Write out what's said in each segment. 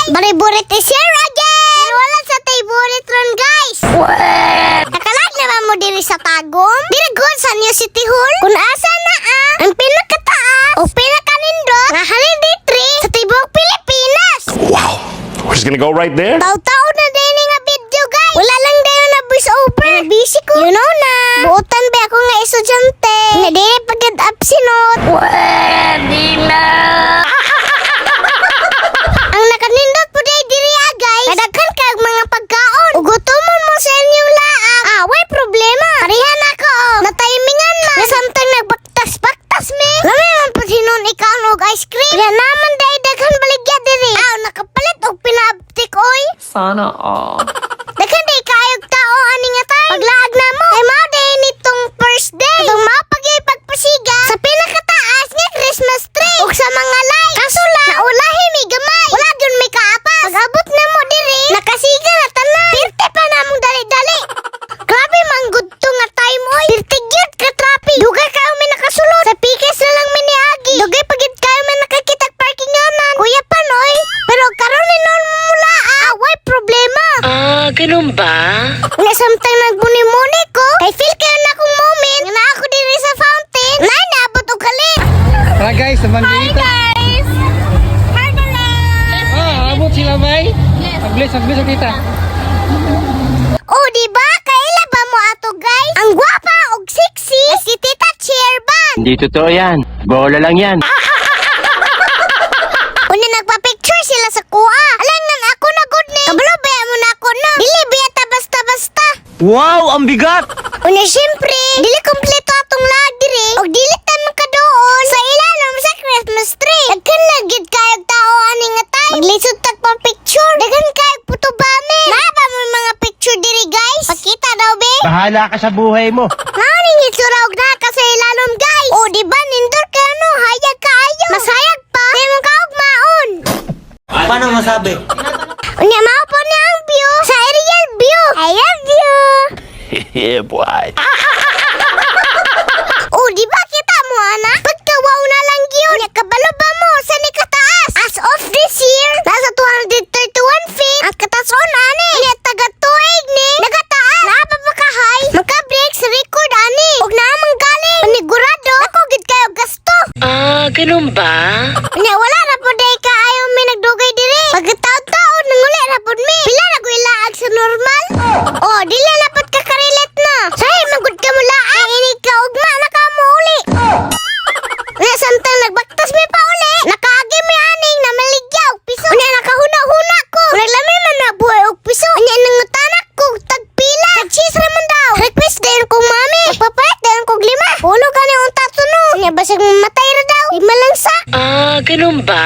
Bariburit is here again! Pero wala sa tayburit ron, guys! Nakalag naman mo diri sa tagom? Diri good sa New City Hall? Kung asa na ang pinakataas o pinakanindot nga holiday tree sa tibok Pilipinas! Wow, we're just gonna go right there? Tao-tao na din nga video, guys! Wala lang din na voice over! Busy ko! You know na! Buotan ba ako nga estudyante? Nga di pagod absinot! Pwede na! Ang nakanindot po day diri guys. Kadaghan kag mga pagkaon. Ugutomon mo sa inyong laak. Way problema. Parihan ako. Na-timingan man. Nga samtang nagbaktas-baktas me. Lami man po sinon ikaon og ice cream. Kaya naman day daghan baligya diri. Nakapalit og pinabtik oy. Sana all. Daghan day kaayog tao ani nga time. Paglaag na mo. Ay mao day nitong first day. Katong mao pagpasiga sa pinakataas nga Christmas tree. Ug sa mga lights. Kaso lang naulahi mi gamay. Wala dun may kaapas. Pag-abot na mo diri, nakasiga na tanan. Pirte pa namong dali-dali. Grabe manggod to nga time oy. Pirte gyud ka traffic. Dugay kayo may nakasulod. Sa pikes na lang miniagi. Dugay pagid kayo may nakakitag parking yanan. Kuya panoy. Pero karon ni non mula way problema. Ganun ba? Nga samtang nagbuni-muni ko, kay feel kayo na akong moment nga na ako diri sa fountain. Nay, naabot og kalit. Tara guys, sabang dito. Guys! Abot sila bay? Yes. Aglis kita. Oh, diba? Kaila ba mo ato, guys? Ang gwapa og sexy na si Tita Chairban. Hindi totoo yan. Bola lang yan. Una nagpa-picture sila sa kuha. Alangan ako na good ni. Kabalo baya mo na ako no. Dili baya ta basta-basta. Wow, ang bigat! Una syempre, dili kompleto atong lahat diri. Og dili ta makadoon sa ilalom sa Christmas tree. Daghan lagid kayog tao ani nga time. Maglisod tag pa picture. Daghan kayog putubame. Naba mo mga picture diri guys. Pakita daw be. Bahala ka sa buhay mo. Naning itsura og na ka sa ilalom guys. Oh, di ba nindor ka no? Hayag kaayo. Masayag pa. Di mo kaog maon. Paano masabi? Unya mao po na ang view sa aerial view. I love you. Yeah, boy. Oh, di ba kita mo anak? Pagkawaw na lang yun. Unya kabalo ba mo sa ni kataas? As of this year, nasa 231 feet. Ang katason ani. Unya taga tuig ni. Nagataas. Naapa pa ka high. Magka-break sa record ani. Ug naamang galing. Panigurado. Ako gid kayo gasto. Ganun ba? Unya wala ra po day ka ayaw may nagdugay diri. Pagkataon-taon nanguli ra pod mi. Pila na ko ilaag sa normal? Oh, dili na pod ka karilet na. Say magud ka mo laag. Ini ka ugma na ka mo uli. Unya samtang nagbaktas mi pa uli. Nakaagi mi aning na maligyaw piso. Unya nakahuna-huna ko. Naglami man na buhay og piso. Unya nangutanak ko tagpila. Tag-cheese ra man daw. Request din kong mami. Magpapalit din kong 5. Pulo ka na yung tatsuno. Unya basig mamatay ra daw. Lima lang sa. Ganun ba?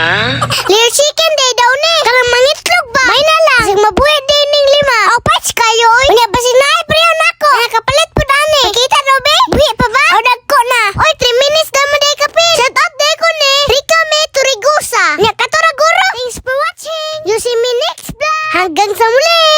Layer chicken day daw ni. Karang mangitlog ba? May na lang. Sig mabuhay din ning 5. O patch kayo oy. Unya basig naay priyo nako. Nakapalit po dani. Kita no be? Buhi pa ba? O dagko na. Oy 3 minutes na maday kapin. Shout out day ko ni. Rika me Turigosa. Nya katora guro. Thanks for watching. You see me next vlog. Hanggang sa muli.